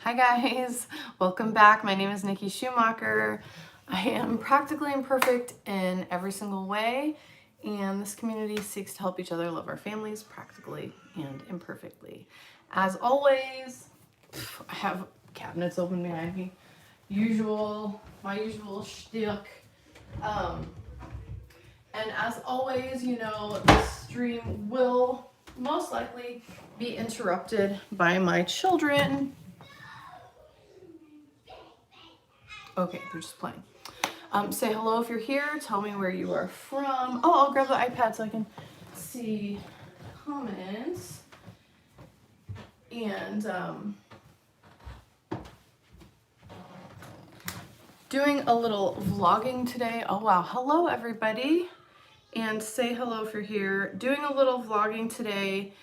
Hi guys, welcome back. My name is Nikki Schumacher. I am practically imperfect in every single way, and this community seeks to help each other love our families practically and imperfectly. As always, I have cabinets open behind me. My usual shtick. And as always, this stream will most likely be interrupted by my children. Okay, they're just playing. Say hello if you're here. Tell me where you are from. Oh, I'll grab the iPad so I can see comments. And doing a little vlogging today. Oh, wow. Hello, everybody. And say hello if you're here. Doing a little vlogging today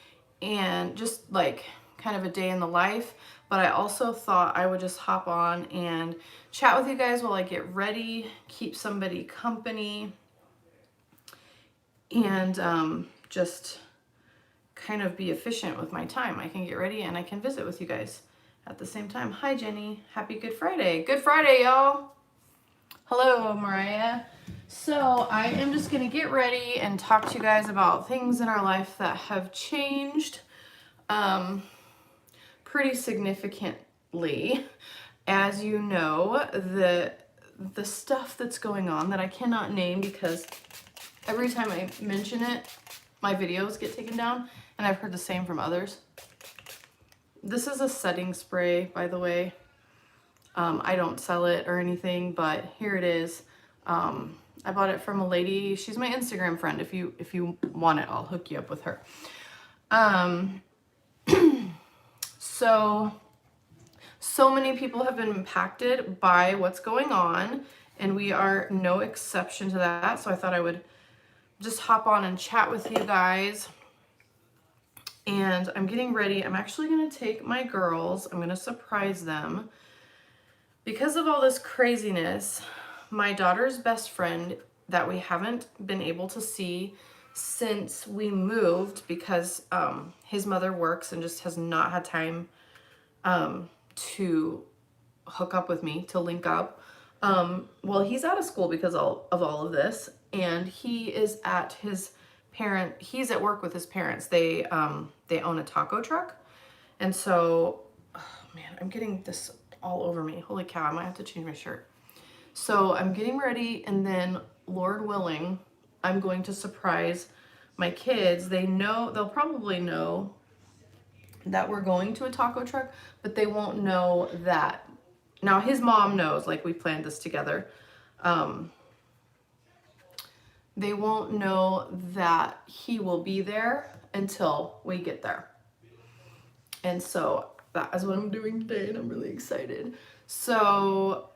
and just like kind of a day in the life. But I also thought I would just hop on and chat with you guys while I get ready, keep somebody company, and just kind of be efficient with my time. I can get ready and I can visit with you guys at the same time. Hi, Jenny. Happy Good Friday. Good Friday, y'all. Hello, Mariah. So I am just going to get ready and talk to you guys about things in our life that have changed pretty significantly. As you know, the stuff that's going on that I cannot name because every time I mention it, my videos get taken down, and I've heard the same from others. This is a setting spray, by the way. I don't sell it or anything, but here it is. I bought it from a lady. She's my Instagram friend. If you want it, I'll hook you up with her. So many people have been impacted by what's going on, and we are no exception to that. So I thought I would just hop on and chat with you guys. And I'm getting ready. I'm actually going to take my girls. I'm going to surprise them. Because of all this craziness, my daughter's best friend that we haven't been able to see since we moved because his mother works and just has not had time to hook up with me, to link up. Well, he's out of school because of all of this, and he is at he's at work with his parents. They own a taco truck, and so, oh man, I'm getting this all over me. Holy cow, I might have to change my shirt. So I'm getting ready, and then Lord willing, I'm going to surprise my kids. They'll probably know that we're going to a taco truck, but they won't know that. Now his mom knows, like we planned this together. They won't know that he will be there until we get there. And so that is what I'm doing today, and I'm really excited. So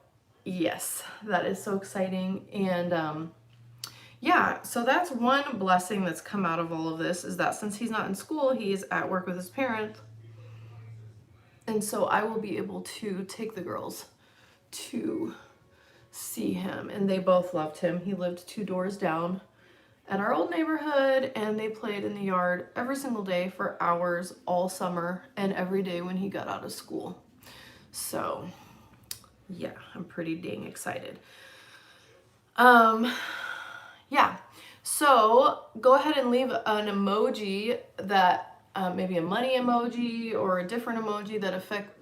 yes, that is so exciting. And yeah, so that's one blessing that's come out of all of this, is that since he's not in school, he's at work with his parents. And so I will be able to take the girls to see him. And they both loved him. He lived 2 doors down at our old neighborhood, and they played in the yard every single day for hours all summer and every day when he got out of school. So yeah, I'm pretty dang excited. Yeah, so go ahead and leave an emoji that maybe a money emoji or a different emoji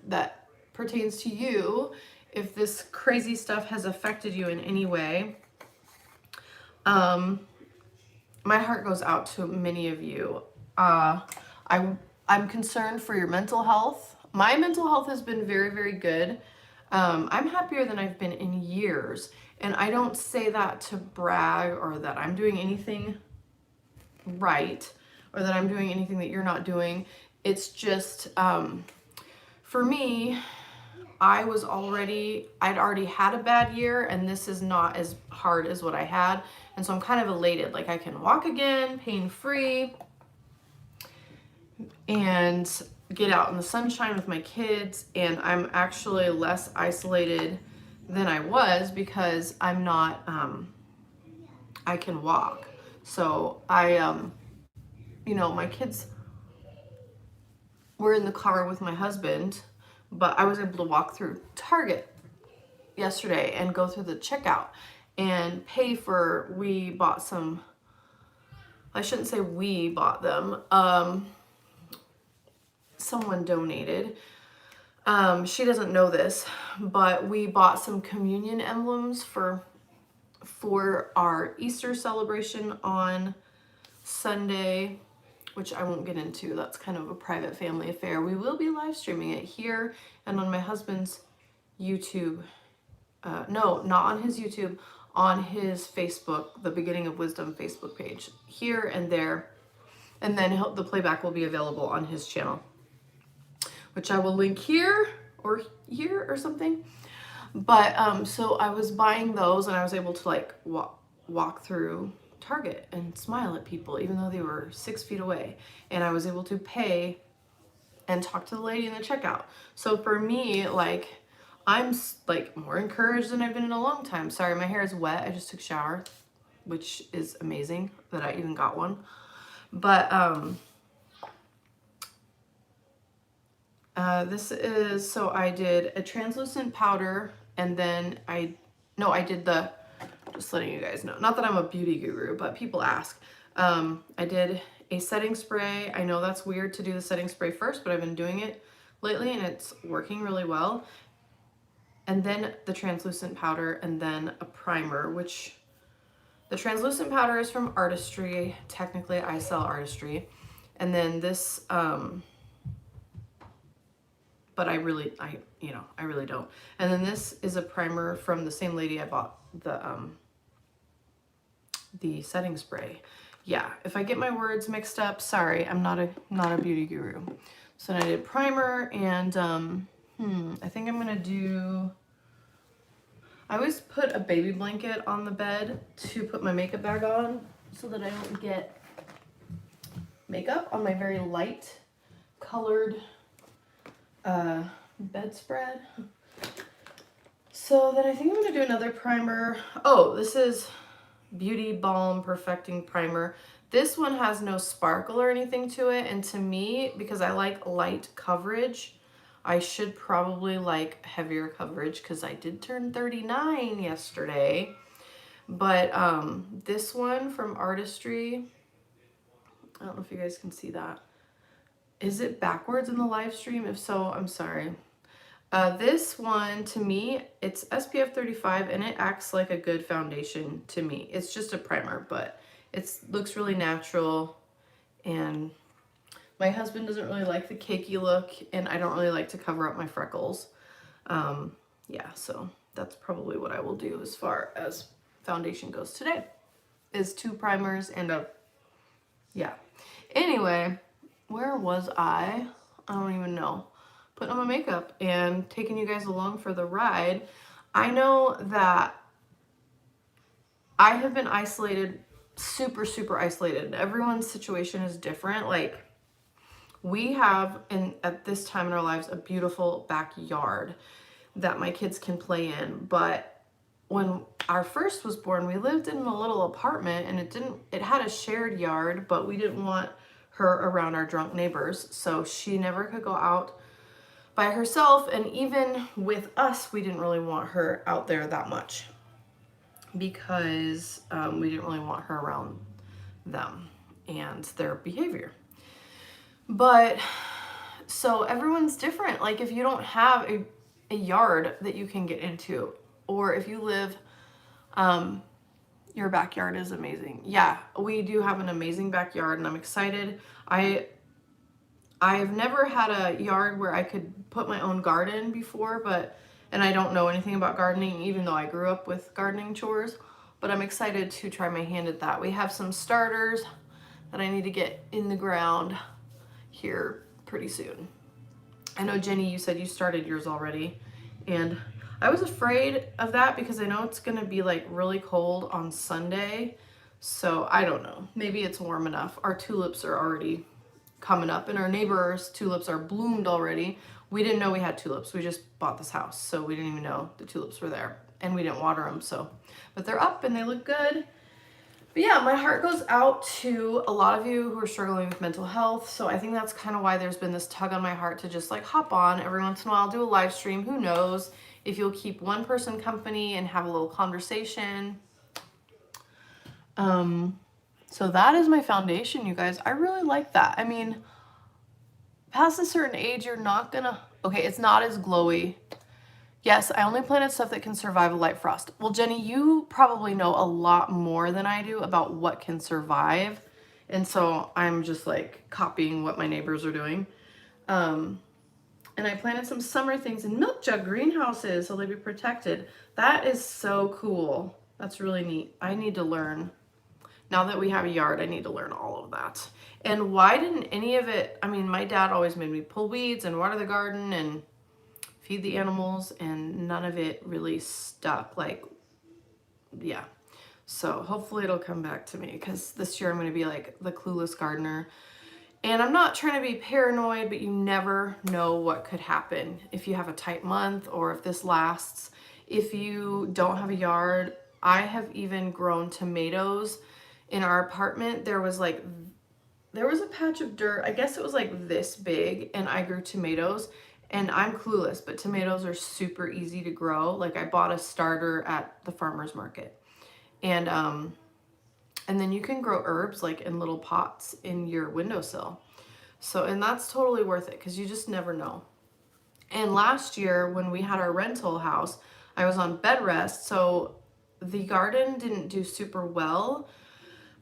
that pertains to you if this crazy stuff has affected you in any way. My heart goes out to many of you. I'm concerned for your mental health. My mental health has been very, very good. I'm happier than I've been in years. And I don't say that to brag or that I'm doing anything right or that I'm doing anything that you're not doing. It's just, for me, I'd already had a bad year, and this is not as hard as what I had. And so I'm kind of elated. Like, I can walk again, pain-free, and get out in the sunshine with my kids. And I'm actually less isolated than I was because I'm not, I can walk. So my kids were in the car with my husband but I was able to walk through Target yesterday and go through the checkout and pay for, we bought some, I shouldn't say we bought them, someone donated. She doesn't know this, but we bought some communion emblems for our Easter celebration on Sunday, which I won't get into. That's kind of a private family affair. We will be live streaming it here and on my husband's YouTube. No, not on his YouTube, on his Facebook, the Beginning of Wisdom Facebook page, here and there. And then the playback will be available on his channel, which I will link here or something. But so I was buying those, and I was able to like walk through Target and smile at people even though they were 6 feet away, and I was able to pay and talk to the lady in the checkout. So for me, like, I'm like more encouraged than I've been in a long time. Sorry, my hair is wet. I just took a shower, which is amazing that I even got one. But this is, so I did a translucent powder, and then I did the, just letting you guys know, not that I'm a beauty guru, but people ask. I did a setting spray. I know that's weird to do the setting spray first, but I've been doing it lately and it's working really well. And then the translucent powder, and then a primer, which the translucent powder is from Artistry. Technically, I sell Artistry. And then this, but I really don't. And then this is a primer from the same lady I bought the setting spray. Yeah, if I get my words mixed up, sorry, I'm not a beauty guru. So then I did primer, and I think I'm gonna do, I always put a baby blanket on the bed to put my makeup bag on so that I don't get makeup on my very light colored bedspread. So then I think I'm gonna do another primer. Oh, this is Beauty Balm Perfecting Primer. This one has no sparkle or anything to it, and to me, because I like light coverage, I should probably like heavier coverage because I did turn 39 yesterday. But this one from Artistry, I don't know if you guys can see that. Is it backwards in the live stream? If so, I'm sorry. This one, to me, it's SPF 35 and it acts like a good foundation to me. It's just a primer, but it looks really natural, and my husband doesn't really like the cakey look, and I don't really like to cover up my freckles. Yeah, so that's probably what I will do as far as foundation goes today, is 2 primers and a, yeah. Anyway, where was I? I don't even know. Putting on my makeup and taking you guys along for the ride. I know that I have been isolated, super isolated. Everyone's situation is different. Like, we have, at this time in our lives, a beautiful backyard that my kids can play in. But when our first was born, we lived in a little apartment, and it had a shared yard, but we didn't want her around our drunk neighbors. So she never could go out by herself, and even with us, we didn't really want her out there that much because we didn't really want her around them and their behavior. But so everyone's different. Like, if you don't have a yard that you can get into, or if you live, your backyard is amazing. Yeah, we do have an amazing backyard, and I'm excited. I've never had a yard where I could put my own garden before, and I don't know anything about gardening, even though I grew up with gardening chores, but I'm excited to try my hand at that. We have some starters that I need to get in the ground here pretty soon. I know, Jenny, you said you started yours already, and I was afraid of that because I know it's gonna be like really cold on Sunday, so I don't know. Maybe it's warm enough. Our tulips are already coming up, and our neighbor's tulips are bloomed already. We didn't know we had tulips. We just bought this house, so we didn't even know the tulips were there, and we didn't water them. So, but they're up and they look good. But yeah, my heart goes out to a lot of you who are struggling with mental health. So I think that's kind of why there's been this tug on my heart to just like hop on every once in a while, do a live stream. Who knows if you'll keep one person company and have a little conversation. So that is my foundation, you guys. I really like that. I mean, past a certain age, you're not gonna, okay, it's not as glowy. Yes, I only planted stuff that can survive a light frost. Well, Jenny, you probably know a lot more than I do about what can survive. And so I'm just like copying what my neighbors are doing. And I planted some summer things in milk jug greenhouses so they'd be protected. That is so cool. That's really neat. I need to learn. Now that we have a yard, I need to learn all of that. And why didn't any of it, I mean, my dad always made me pull weeds and water the garden and feed the animals, and none of it really stuck. Like, yeah. So hopefully it'll come back to me, because this year I'm going to be like the clueless gardener. And I'm not trying to be paranoid, but you never know what could happen if you have a tight month or if this lasts. If you don't have a yard, I have even grown tomatoes in our apartment. There was a patch of dirt, I guess it was like this big, and I grew tomatoes. And I'm clueless, but tomatoes are super easy to grow. Like, I bought a starter at the farmer's market. And then you can grow herbs like in little pots in your windowsill. So, and that's totally worth it, because you just never know. And last year when we had our rental house, I was on bed rest. So the garden didn't do super well,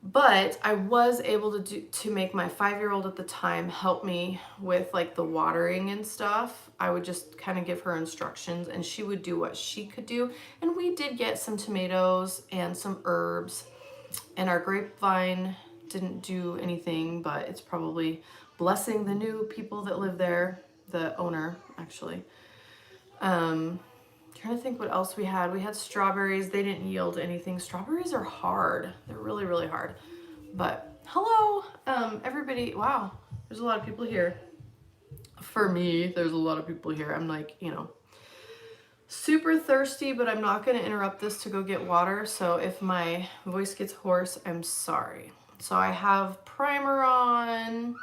but I was able to make my 5-year-old at the time help me with like the watering and stuff. I would just kind of give her instructions and she would do what she could do. And we did get some tomatoes and some herbs, and our grapevine didn't do anything, but it's probably blessing the new people that live there, the owner actually. Trying to think what else we had. We had strawberries. They didn't yield anything. Strawberries are hard. They're really, really hard. But hello, everybody. Wow, there's a lot of people here. For me, there's a lot of people here. I'm like, super thirsty, but I'm not going to interrupt this to go get water. So if my voice gets hoarse, I'm sorry. So I have primer on,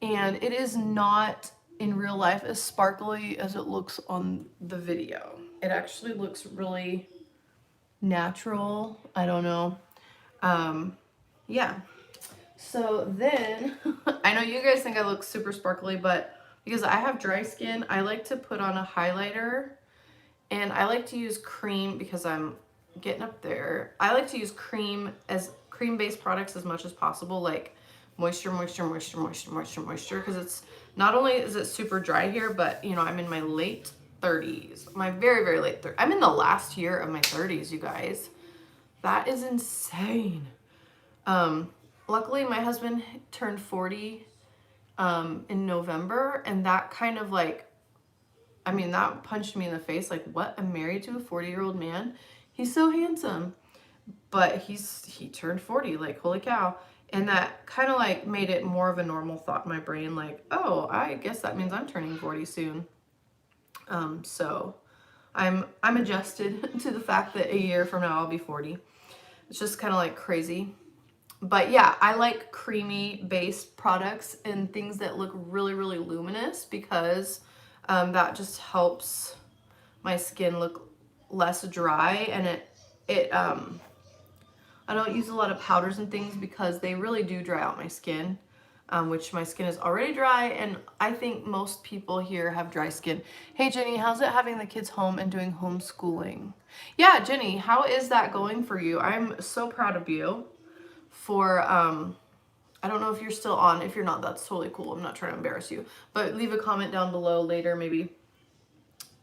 and it is not in real life as sparkly as it looks on the video. It actually looks really natural. I don't know. Yeah. So then, I know you guys think I look super sparkly, but because I have dry skin, I like to put on a highlighter, and I like to use cream because I'm getting up there. I like to use cream-based products as much as possible, like moisture, because it's not only is it super dry here, but I'm in my late 30s, my very, very late 30s. I'm in the last year of my 30s, you guys. That is insane. Luckily my husband turned 40 in November, and that kind of like, that punched me in the face. Like, what? I'm married to a 40-year-old man. He's so handsome, but he turned 40. Like, holy cow. And that kind of like made it more of a normal thought in my brain. Like, oh, I guess that means I'm turning 40 soon. So I'm adjusted to the fact that a year from now I'll be 40. It's just kind of like crazy. But yeah, I like creamy based products and things that look really, really luminous, because that just helps my skin look less dry. And I don't use a lot of powders and things because they really do dry out my skin, which my skin is already dry, and I think most people here have dry skin. Hey Jenny, how's it having the kids home and doing homeschooling? Yeah, Jenny, how is that going for you? I'm so proud of you for, I don't know if you're still on. If you're not, that's totally cool. I'm not trying to embarrass you, but leave a comment down below later, maybe,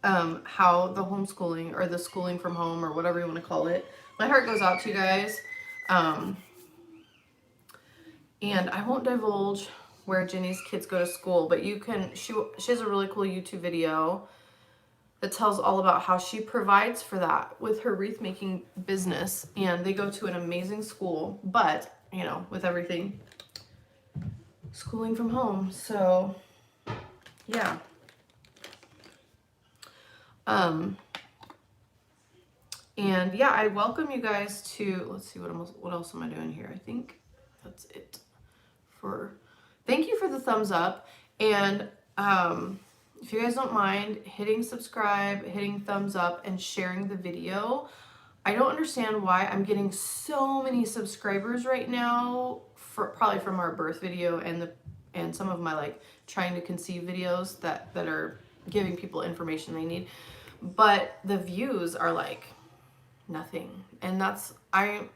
how the homeschooling or the schooling from home or whatever you want to call it. My heart goes out to you guys. And I won't divulge where Jenny's kids go to school, but you can, she has a really cool YouTube video that tells all about how she provides for that with her wreath making business, and they go to an amazing school, but with everything schooling from home. So yeah. And yeah, I welcome you guys to, let's see, what else am I doing here? I think that's it for, thank you for the thumbs up. And if you guys don't mind hitting subscribe, hitting thumbs up, and sharing the video. I don't understand why I'm getting so many subscribers right now, probably from our birth video and some of my like trying to conceive videos that are giving people information they need. But the views are like nothing. And that's, I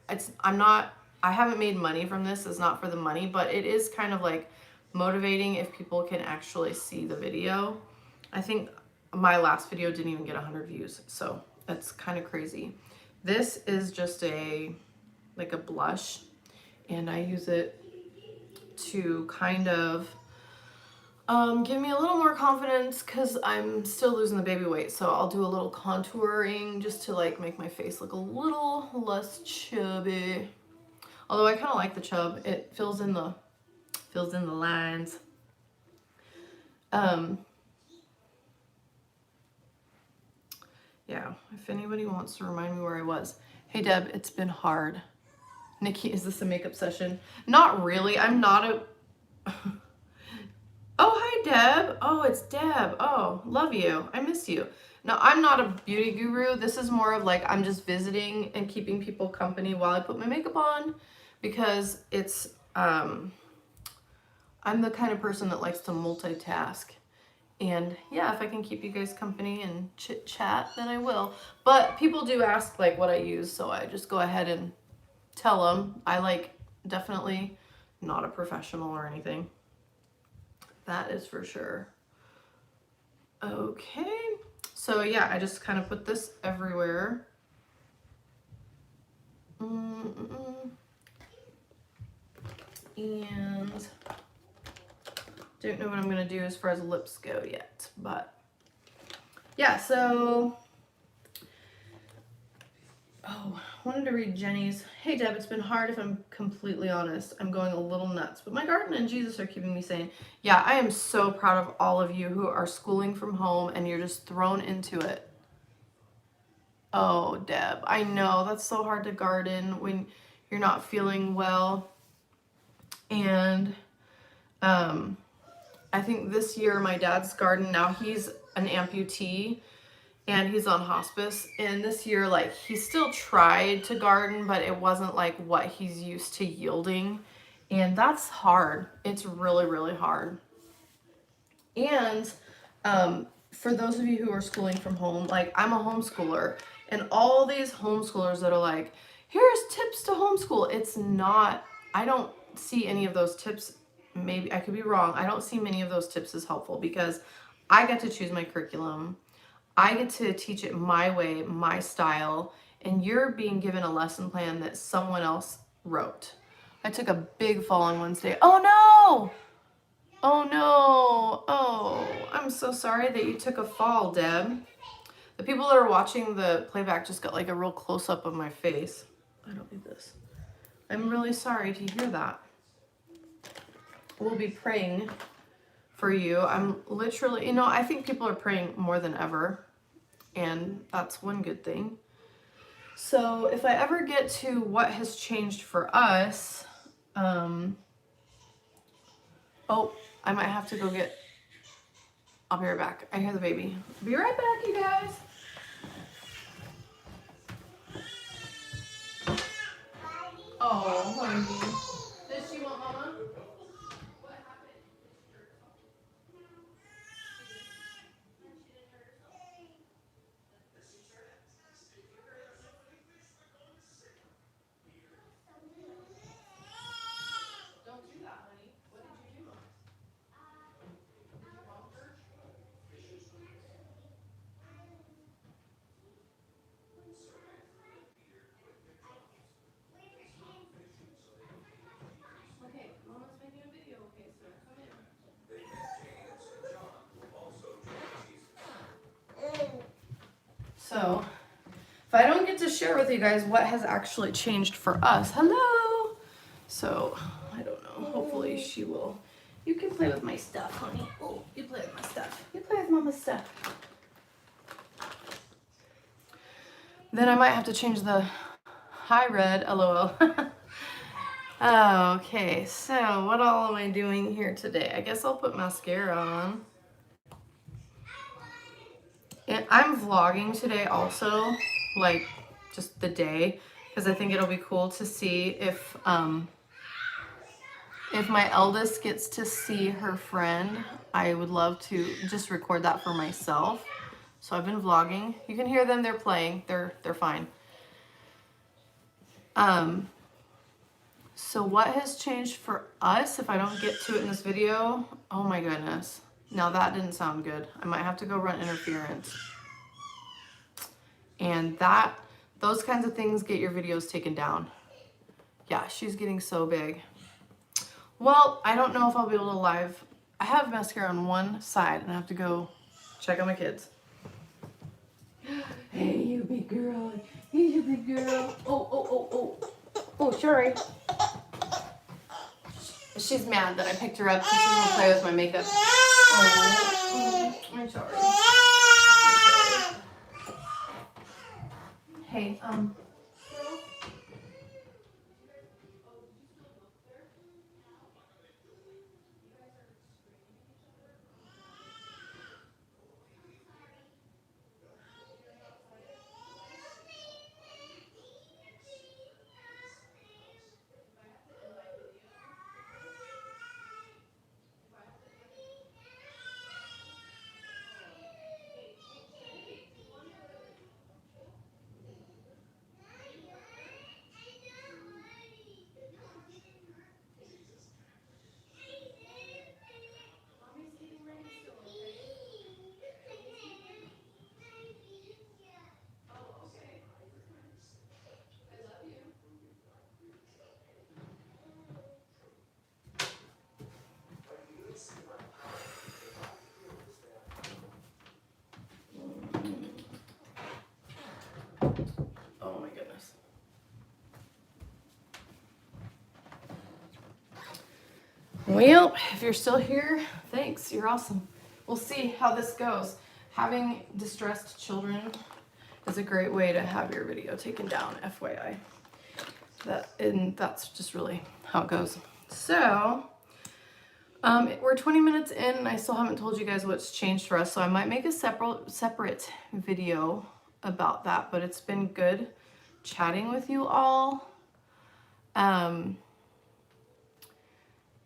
haven't made money from this. It's not for the money, but it is kind of like motivating if people can actually see the video. I think my last video didn't even get 100 views, so that's kind of crazy. This is just like a blush, and I use it to kind of give me a little more confidence because I'm still losing the baby weight. So I'll do a little contouring just to like make my face look a little less chubby. Although I kind of like the chub. It fills in the lines. Yeah, if anybody wants to remind me where I was. Hey Deb, it's been hard. Nikki, is this a makeup session? Not really. I'm not a... Oh, hi Deb. Oh, it's Deb. Oh, love you. I miss you. No, I'm not a beauty guru. This is more of like I'm just visiting and keeping people company while I put my makeup on, because it's I'm the kind of person that likes to multitask. And yeah, if I can keep you guys company and chit chat, then I will. But people do ask like what I use, so I just go ahead and tell them. I like definitely not a professional or anything. That is for sure. Okay, so yeah, I just kind of put this everywhere. And don't know what I'm gonna do as far as lips go yet, but yeah, so wanted to read Jenny's. Hey Deb, it's been hard if I'm completely honest. I'm going a little nuts, but my garden and Jesus are keeping me sane. Yeah, I am so proud of all of you who are schooling from home and you're just thrown into it. Oh, Deb, I know that's so hard to garden when you're not feeling well. And I think this year my dad's garden, now he's an amputee and he's on hospice, and this year like he still tried to garden, but it wasn't like what he's used to yielding, and that's hard. It's really, really hard. And for those of you who are schooling from home, like I'm a homeschooler, and all these homeschoolers that are like, here's tips to homeschool, it's not, I don't see any of those tips. Maybe I could be wrong. I don't see many of those tips as helpful because I get to choose my curriculum. I get to teach it my way, my style, and you're being given a lesson plan that someone else wrote. I took a big fall on Wednesday. Oh no! Oh no! Oh, I'm so sorry that you took a fall, Deb. The people that are watching the playback just got like a real close-up of my face. I don't need this. I'm really sorry to hear that. We'll be praying for you. I'm literally, I think people are praying more than ever, and that's one good thing. So if I ever get to what has changed for us, oh, I might have to go get, I'll be right back. I hear the baby. Be right back, you guys. Oh, honey. Does she want mama? So, if I don't get to share with you guys what has actually changed for us, hello. So, I don't know. Hopefully she will. You can play with my stuff, honey. Oh, you play with my stuff. You play with mama's stuff. Then I might have to change the hi red, lol. Okay, so what all am I doing here today? I guess I'll put mascara on. And I'm vlogging today also, like just the day, because I think it'll be cool to see if my eldest gets to see her friend. I would love to just record that for myself. So I've been vlogging. You can hear them, they're playing. They're fine. So what has changed for us, if I don't get to it in this video? Oh my goodness. Now that didn't sound good. I might have to go run interference. And those kinds of things get your videos taken down. Yeah, she's getting so big. Well, I don't know if I'll be able to live. I have mascara on one side and I have to go check on my kids. Hey, you big girl. Hey, you big girl. Oh. Oh, sorry. She's mad that I picked her up because she didn't play with my makeup. Oh, I'm sorry. Hey, oh my goodness. Well, if you're still here, thanks. You're awesome. We'll see how this goes. Having distressed children is a great way to have your video taken down, FYI. That's just really how it goes. So, we're 20 minutes in and I still haven't told you guys what's changed for us. So I might make a separate video about that, but it's been good chatting with you all.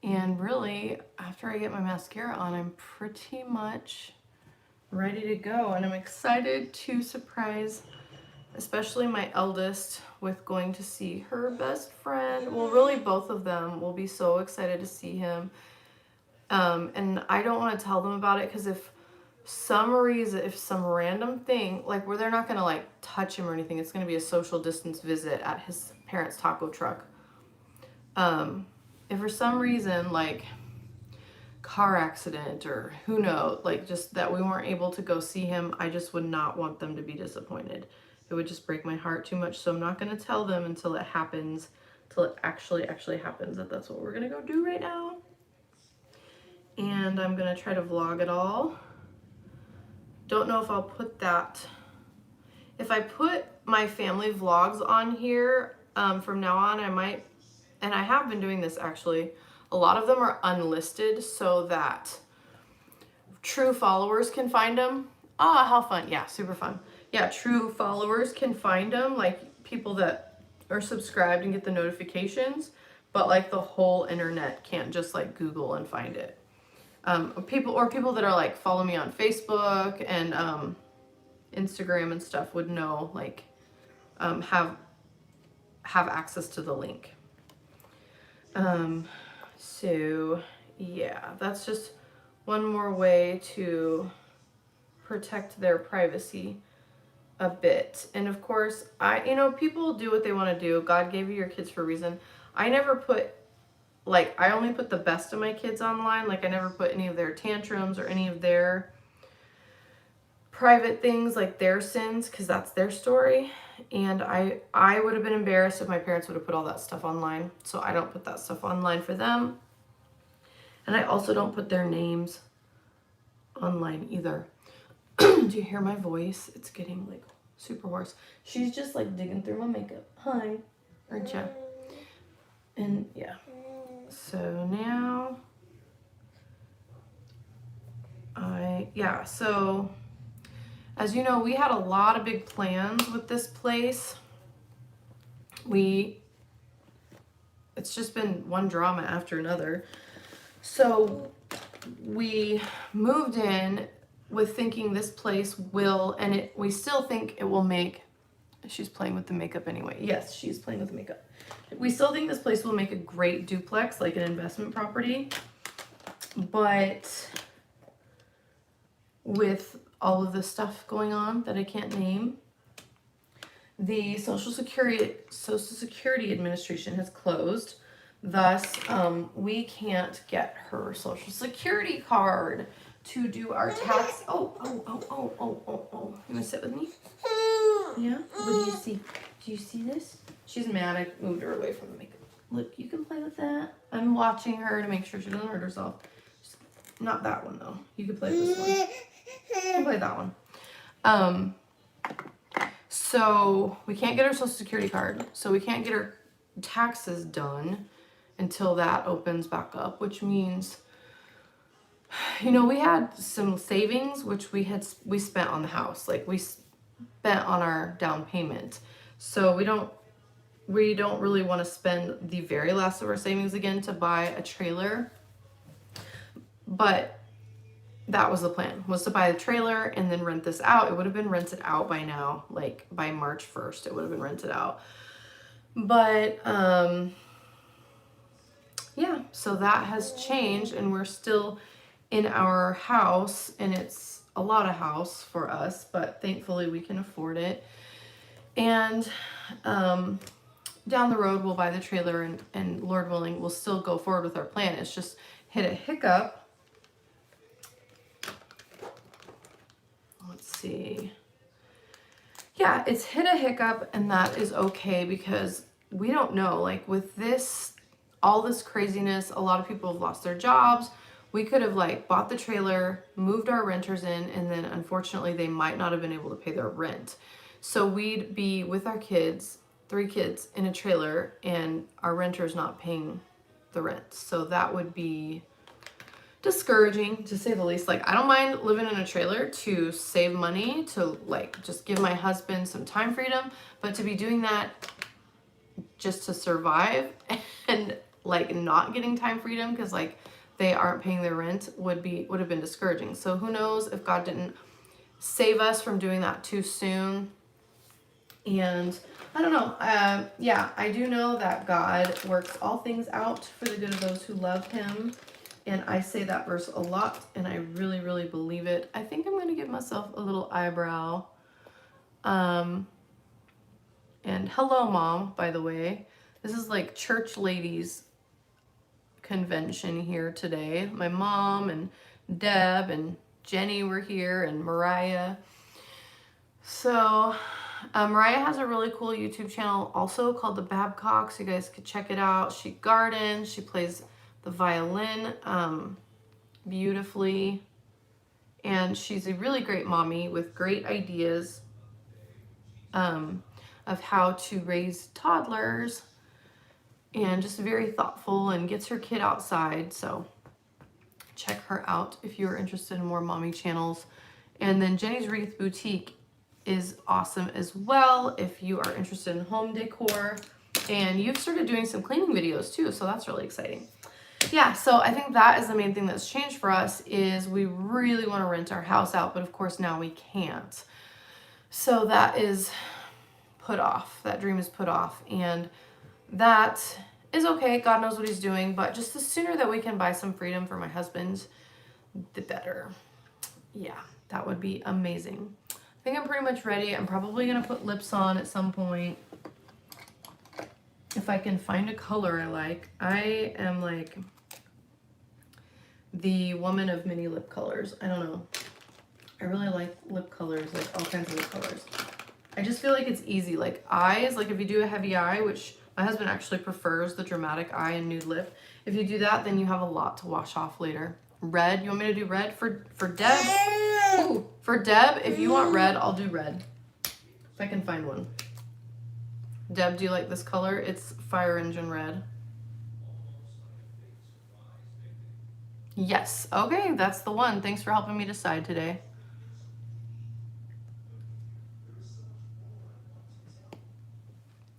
And really, after I get my mascara on, I'm pretty much ready to go. And I'm excited to surprise, especially my eldest, with going to see her best friend. Well, really both of them will be so excited to see him. And I don't want to tell them about it because if some random thing, like where they're not going to like touch him or anything, it's going to be a social distance visit at his parents' taco truck. If for some reason, like car accident or who knows, like just that we weren't able to go see him, I just would not want them to be disappointed. It would just break my heart too much. So I'm not going to tell them until it happens, till it actually happens, that's what we're going to go do right now. And I'm going to try to vlog it all. Don't know if I'll put that. If I put my family vlogs on here from now on, I might, and I have been doing this actually, a lot of them are unlisted so that true followers can find them. Ah, how fun. Yeah, super fun. Yeah, true followers can find them, like people that are subscribed and get the notifications, but like the whole internet can't just like Google and find it. People that are like follow me on Facebook and Instagram and stuff would know, like have access to the link. So yeah, that's just one more way to protect their privacy a bit. And of course, people do what they want to do. God gave you your kids for a reason. I never put, like, I only put the best of my kids online. Like, I never put any of their tantrums or any of their private things, like their sins, because that's their story. And I would have been embarrassed if my parents would have put all that stuff online. So I don't put that stuff online for them. And I also don't put their names online either. Do you hear my voice? It's getting like Super horse. She's just like digging through my makeup. Hi. Aren't ya? And yeah. So now so as you know, we had a lot of big plans with this place. It's just been one drama after another. So we moved in with thinking this place will, and we still think it will make, she's playing with the makeup anyway. Yes, she's playing with the makeup. We still think this place will make a great duplex, like an investment property. But with all of the stuff going on that I can't name, the Social Security Administration has closed. Thus, we can't get her Social Security card to do our tax. Oh. You wanna sit with me? Yeah? What do you see? Do you see this? She's mad I moved her away from the makeup. Look, you can play with that. I'm watching her to make sure she doesn't hurt herself. Not that one though. You can play with this one. You can play that one. So we can't get her Social Security card. So we can't get her taxes done until that opens back up, which means, you know, we had some savings, which we spent on the house. Like we spent on our down payment. So we don't really want to spend the very last of our savings again to buy a trailer. But that was the plan, was to buy the trailer and then rent this out. It would have been rented out by now, like by March 1st, it would have been rented out. But, yeah, so that has changed and we're still in our house, and it's a lot of house for us, but thankfully we can afford it. And, down the road, we'll buy the trailer and Lord willing, we'll still go forward with our plan. It's just hit a hiccup. Let's see. Yeah, it's hit a hiccup, and that is okay because we don't know. Like with this, all this craziness, a lot of people have lost their jobs. We could have like bought the trailer, moved our renters in, and then unfortunately they might not have been able to pay their rent. So we'd be with our kids, 3 kids in a trailer, and our renter's not paying the rent. So that would be discouraging to say the least. Like I don't mind living in a trailer to save money, to like just give my husband some time freedom, but to be doing that just to survive and like not getting time freedom because like they aren't paying their rent would have been discouraging. So who knows if God didn't save us from doing that too soon. And I don't know. Yeah, I do know that God works all things out for the good of those who love him. And I say that verse a lot, and I really, really believe it. I think I'm going to give myself a little eyebrow. And hello, Mom, by the way. This is like church ladies convention here today. My mom and Deb and Jenny were here, and Mariah. So Mariah has a really cool YouTube channel also called The Babcocks. You guys could check it out. She gardens. She plays the violin beautifully. And she's a really great mommy with great ideas of how to raise toddlers, and just very thoughtful and gets her kid outside. So check her out if you're interested in more mommy channels. And then Jenny's Wreath Boutique is awesome as well if you are interested in home decor. And you've started doing some cleaning videos too, so that's really exciting. Yeah, so I think that is the main thing that's changed for us, is we really want to rent our house out, but of course now we can't. So that is put off. That dream is put off, and that is okay. God knows what he's doing, but just the sooner that we can buy some freedom for my husband, the better. Yeah, that would be amazing. I think I'm pretty much ready. I'm probably going to put lips on at some point. If I can find a color I like. I am like the woman of many lip colors. I don't know. I really like lip colors, like all kinds of lip colors. I just feel like it's easy. Like eyes, like if you do a heavy eye, which my husband actually prefers the dramatic eye and nude lip. If you do that, then you have a lot to wash off later. Red, you want me to do red for Deb? Ooh, for Deb, if you want red, I'll do red. If I can find one. Deb, do you like this color? It's fire engine red. Yes. Okay, that's the one. Thanks for helping me decide today.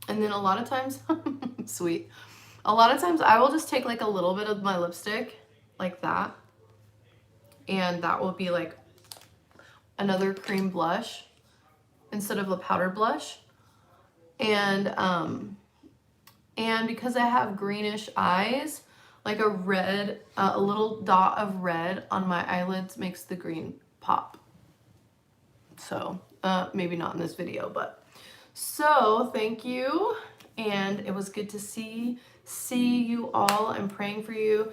And then a lot of times, sweet. A lot of times I will just take like a little bit of my lipstick like that. And that will be like another cream blush instead of a powder blush. And because I have greenish eyes, like a red, a little dot of red on my eyelids makes the green pop. So maybe not in this video, but so thank you. And it was good to see you all. I'm praying for you.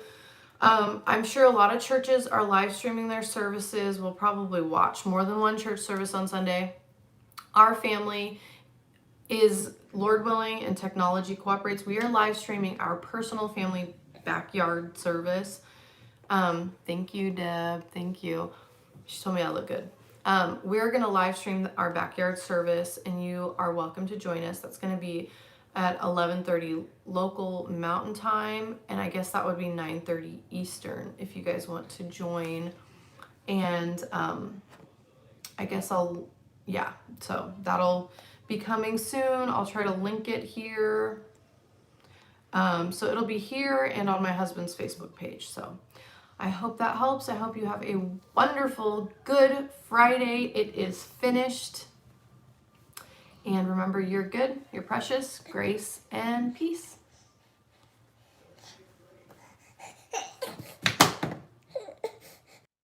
I'm sure a lot of churches are live streaming their services. We'll probably watch more than one church service on Sunday. Our family is, Lord willing and technology cooperates, we are live streaming our personal family backyard service. Thank you, Deb. Thank you. She told me I look good. We're going to live stream our backyard service, and you are welcome to join us. That's going to be at 11:30 local Mountain Time, and I guess that would be 9:30 Eastern if you guys want to join. And I guess so that'll be coming soon. I'll try to link it here. So it'll be here and on my husband's Facebook page. So I hope that helps. I hope you have a wonderful, good Friday. It is finished. And remember, you're good, you're precious, grace, and peace.